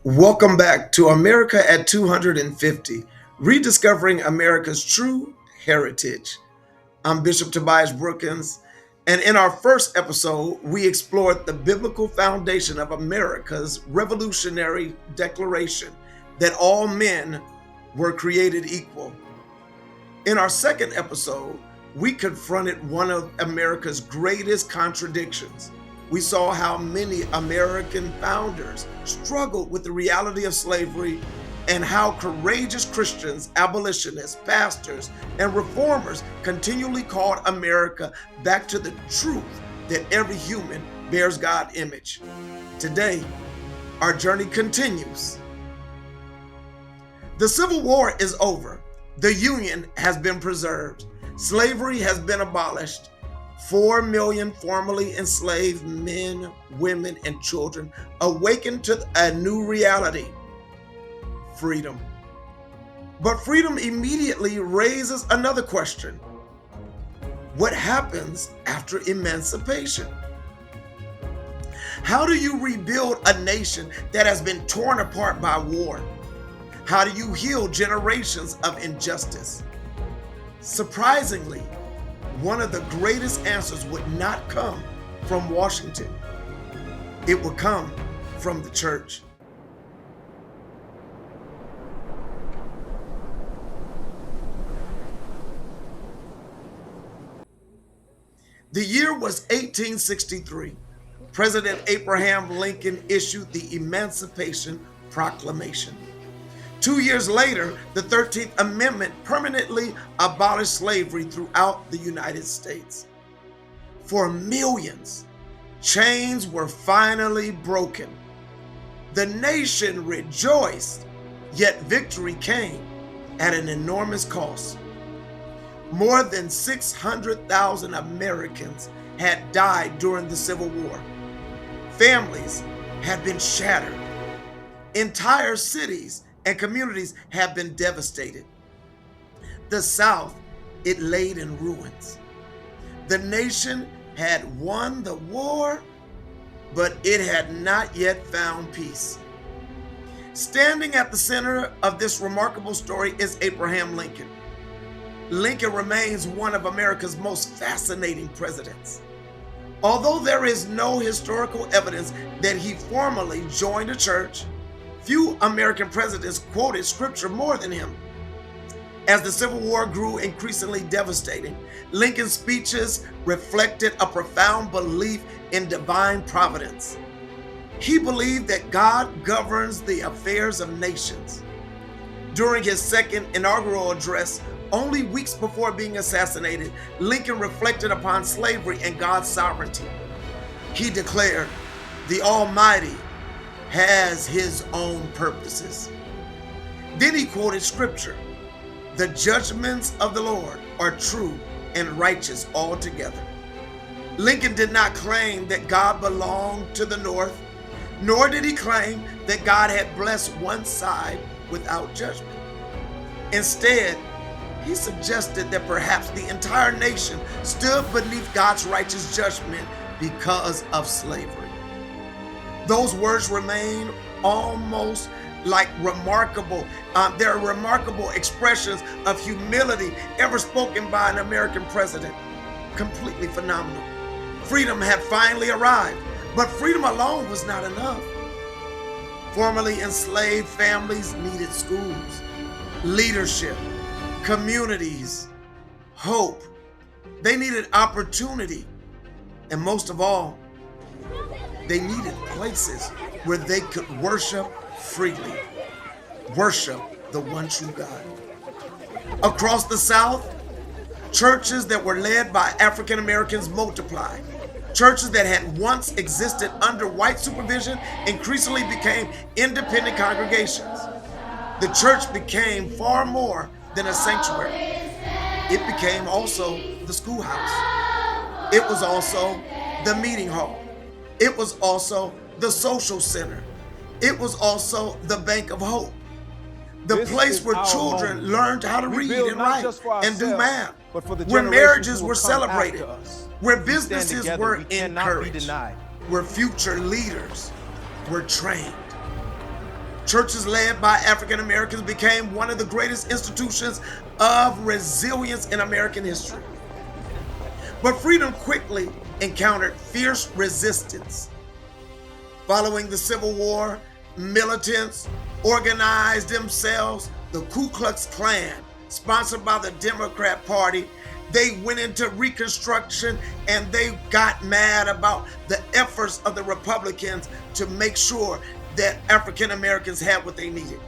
Welcome back to America at 250, Rediscovering America's True Heritage. I'm Bishop Tobaise Brookins, and in our first episode, we explored the biblical foundation of America's revolutionary declaration that all men were created equal. In our second episode, we confronted one of America's greatest contradictions. We saw how many American founders struggled with the reality of slavery and how courageous Christians, abolitionists, pastors, and reformers continually called America back to the truth that every human bears God's image. Today, our journey continues. The Civil War is over. The Union has been preserved. Slavery has been abolished. 4 million formerly enslaved men, women, and children awakened to a new reality: freedom. But freedom immediately raises another question. What happens after emancipation? How do you rebuild a nation that has been torn apart by war? How do you heal generations of injustice? Surprisingly, one of the greatest answers would not come from Washington. It would come from the church. The year was 1863. President Abraham Lincoln issued the Emancipation Proclamation. 2 years later, the 13th Amendment permanently abolished slavery throughout the United States. For millions, chains were finally broken. The nation rejoiced, yet victory came at an enormous cost. More than 600,000 Americans had died during the Civil War. Families had been shattered. Entire cities and communities have been devastated. The South, it laid in ruins. The nation had won the war, but it had not yet found peace. Standing at the center of this remarkable story is Abraham Lincoln. Lincoln remains one of America's most fascinating presidents. Although there is no historical evidence that he formally joined a church, few American presidents quoted scripture more than him. As the Civil War grew increasingly devastating, Lincoln's speeches reflected a profound belief in divine providence. He believed that God governs the affairs of nations. During his second inaugural address, only weeks before being assassinated, Lincoln reflected upon slavery and God's sovereignty. He declared, "The Almighty has his own purposes." Then he quoted scripture, "The judgments of the Lord are true and righteous altogether." Lincoln did not claim that God belonged to the North, nor did he claim that God had blessed one side without judgment. Instead, he suggested that perhaps the entire nation stood beneath God's righteous judgment because of slavery. Those words remain almost like they're remarkable expressions of humility ever spoken by an American president. Completely phenomenal. Freedom had finally arrived, but freedom alone was not enough. Formerly enslaved families needed schools, leadership, communities, hope. They needed opportunity, and most of all, they needed places where they could worship freely, worship the one true God. Across the South, churches that were led by African Americans multiplied. Churches that had once existed under white supervision increasingly became independent congregations. The church became far more than a sanctuary. It became also the schoolhouse. It was also the meeting hall. It was also the social center. It was also the bank of hope. The place where children learned how to read and write and do math, where marriages were celebrated, where businesses were encouraged, where future leaders were trained. Churches led by African Americans became one of the greatest institutions of resilience in American history. But freedom quickly encountered fierce resistance. Following the Civil War, militants organized themselves, the Ku Klux Klan, sponsored by the Democrat Party. They went into Reconstruction and they got mad about the efforts of the Republicans to make sure that African Americans had what they needed.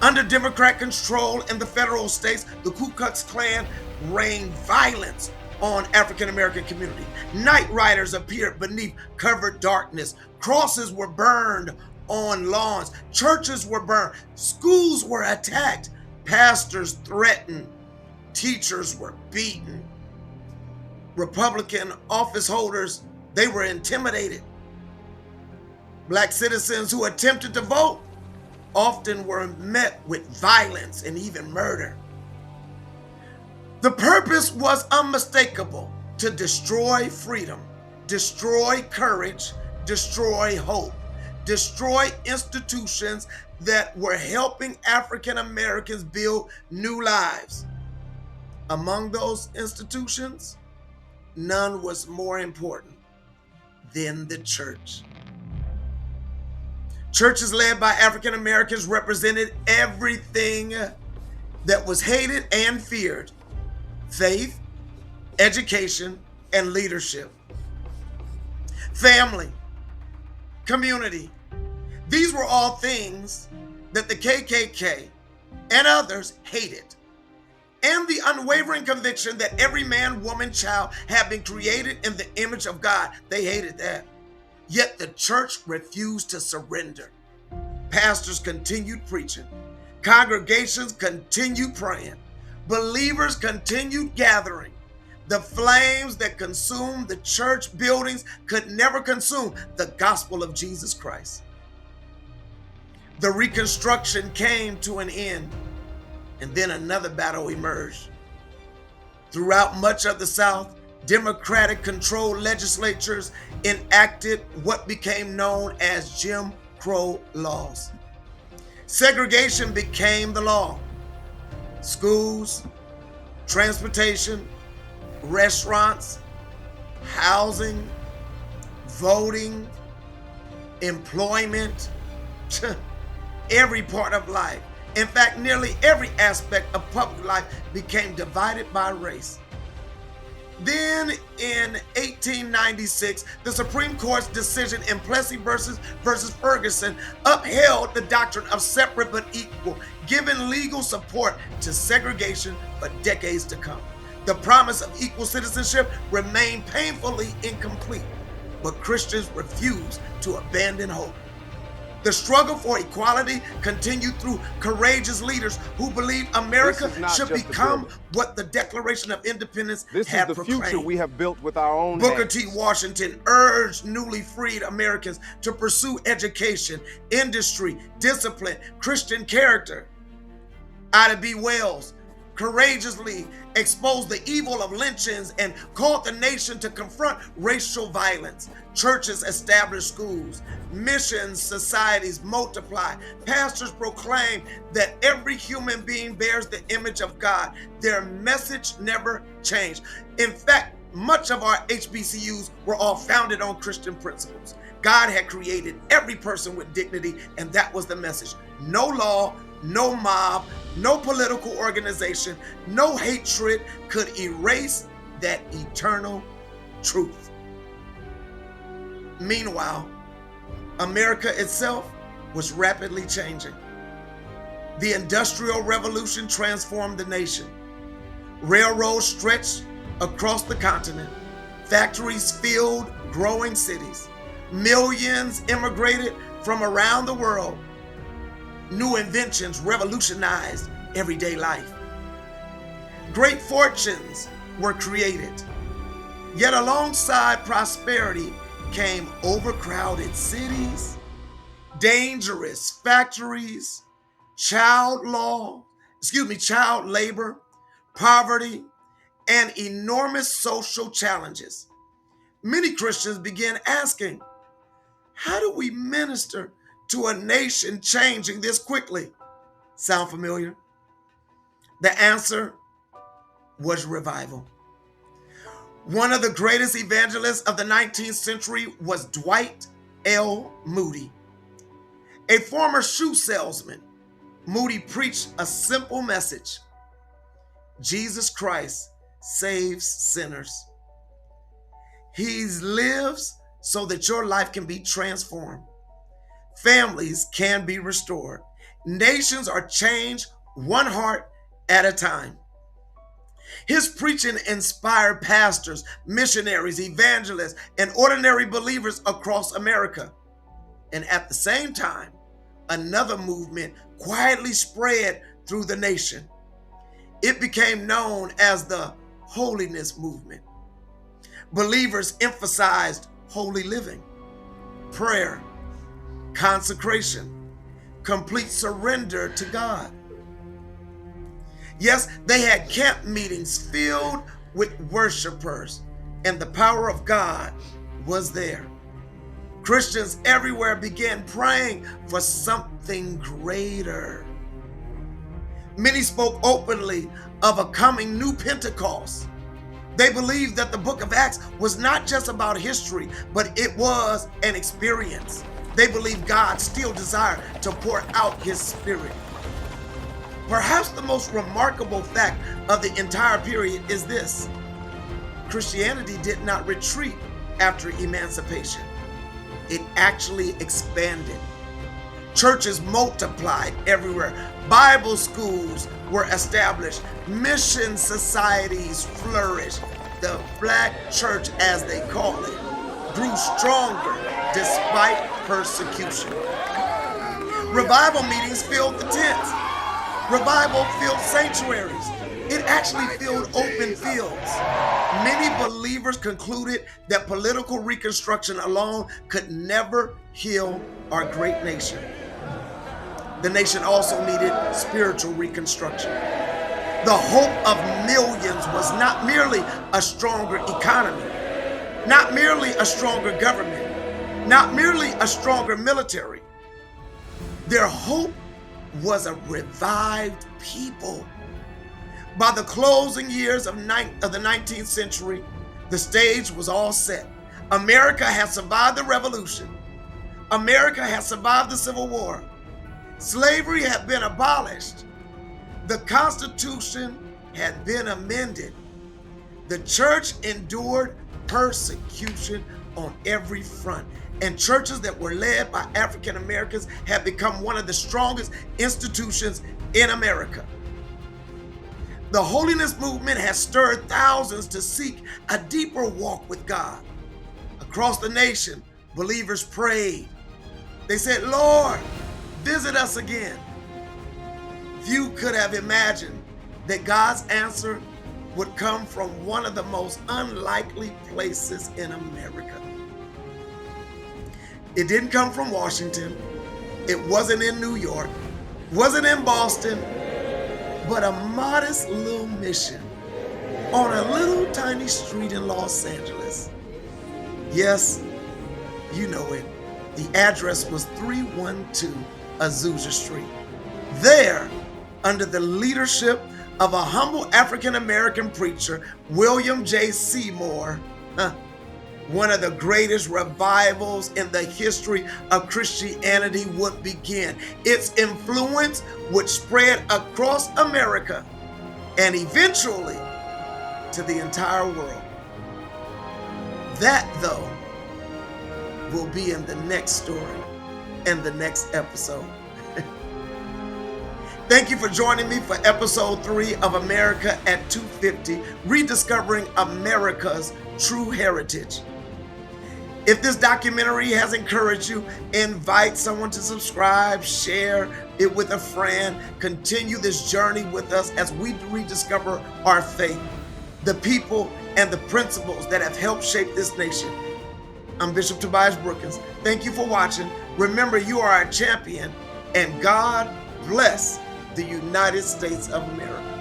Under Democrat control in the federal states, the Ku Klux Klan rained violence on African American community. Night riders appeared beneath covered darkness. Crosses were burned on lawns. Churches were burned. Schools were attacked. Pastors threatened. Teachers were beaten. Republican office holders, they were intimidated. Black citizens who attempted to vote often were met with violence and even murder. The purpose was unmistakable: to destroy freedom, destroy courage, destroy hope, destroy institutions that were helping African Americans build new lives. Among those institutions, none was more important than the church. Churches led by African Americans represented everything that was hated and feared: faith, education, and leadership. Family, community. These were all things that the KKK and others hated. And the unwavering conviction that every man, woman, child had been created in the image of God. They hated that. Yet the church refused to surrender. Pastors continued preaching. Congregations continued praying. Believers continued gathering. The flames that consumed the church buildings could never consume the gospel of Jesus Christ. The Reconstruction came to an end, and then another battle emerged. Throughout much of the South, Democratic-controlled legislatures enacted what became known as Jim Crow laws. Segregation became the law. Schools, transportation, restaurants, housing, voting, employment, every part of life. In fact, nearly every aspect of public life became divided by race. Then in 1896, the Supreme Court's decision in Plessy versus Ferguson upheld the doctrine of separate but equal, giving legal support to segregation for decades to come. The promise of equal citizenship remained painfully incomplete, but Christians refused to abandon hope. The struggle for equality continued through courageous leaders who believed America should become what the Declaration of Independence had proclaimed. This is the future we have built with our own hands. Booker T. Washington urged newly freed Americans to pursue education, industry, discipline, Christian character. Ida B. Wells courageously exposed the evil of lynchings and called the nation to confront racial violence. Churches established schools. Missions societies multiply. Pastors proclaim that every human being bears the image of God. Their message never changed. In fact, much of our HBCUs were all founded on Christian principles. God had created every person with dignity, and that was the message. No law, no mob, no political organization, no hatred could erase that eternal truth. Meanwhile, America itself was rapidly changing. The Industrial Revolution transformed the nation. Railroads stretched across the continent. Factories filled growing cities. Millions immigrated from around the world. New inventions revolutionized everyday life. Great fortunes were created. Yet alongside prosperity came overcrowded cities, dangerous factories, child labor, poverty, and enormous social challenges. Many Christians began asking, how do we minister to a nation changing this quickly? Sound familiar? The answer was revival. One of the greatest evangelists of the 19th century was Dwight L. Moody. A former shoe salesman, Moody preached a simple message: Jesus Christ saves sinners. He lives so that your life can be transformed. Families can be restored. Nations are changed one heart at a time. His preaching inspired pastors, missionaries, evangelists, and ordinary believers across America. And at the same time, another movement quietly spread through the nation. It became known as the Holiness Movement. Believers emphasized holy living, prayer, consecration, complete surrender to God. Yes, they had camp meetings filled with worshipers, and the power of God was there. Christians everywhere began praying for something greater. Many spoke openly of a coming new Pentecost. They believed that the book of Acts was not just about history, but it was an experience. They believed God still desired to pour out his Spirit. Perhaps the most remarkable fact of the entire period is this: Christianity did not retreat after emancipation. It actually expanded. Churches multiplied everywhere. Bible schools were established. Mission societies flourished. The black church, as they call it, grew stronger despite persecution. Revival meetings filled the tents. Revival filled sanctuaries. It actually filled open fields. Many believers concluded that political reconstruction alone could never heal our great nation. The nation also needed spiritual reconstruction. The hope of millions was not merely a stronger economy, not merely a stronger government, not merely a stronger military. Their hope was a revived people. By the closing years of the 19th century, the stage was all set. America had survived the Revolution. America had survived the Civil War. Slavery had been abolished. The Constitution had been amended. The church endured persecution on every front, and churches that were led by African Americans had become one of the strongest institutions in America. The holiness movement has stirred thousands to seek a deeper walk with God. Across the nation, believers prayed. They said, "Lord, visit us again." Few could have imagined that God's answer would come from one of the most unlikely places in America. It didn't come from Washington. It wasn't in New York, wasn't in Boston, but a modest little mission on a little tiny street in Los Angeles. Yes, you know it. The address was 312 Azusa Street. There, under the leadership of a humble African-American preacher, William J. Seymour, one of the greatest revivals in the history of Christianity would begin. Its influence would spread across America and eventually to the entire world. That, though, will be in the next story and the next episode. Thank you for joining me for episode 3 of America at 250, Rediscovering America's True Heritage. If this documentary has encouraged you, invite someone to subscribe, share it with a friend. Continue this journey with us as we rediscover our faith, the people, and the principles that have helped shape this nation. I'm Bishop Tobaise Brookins. Thank you for watching. Remember, you are a champion, and God bless the United States of America.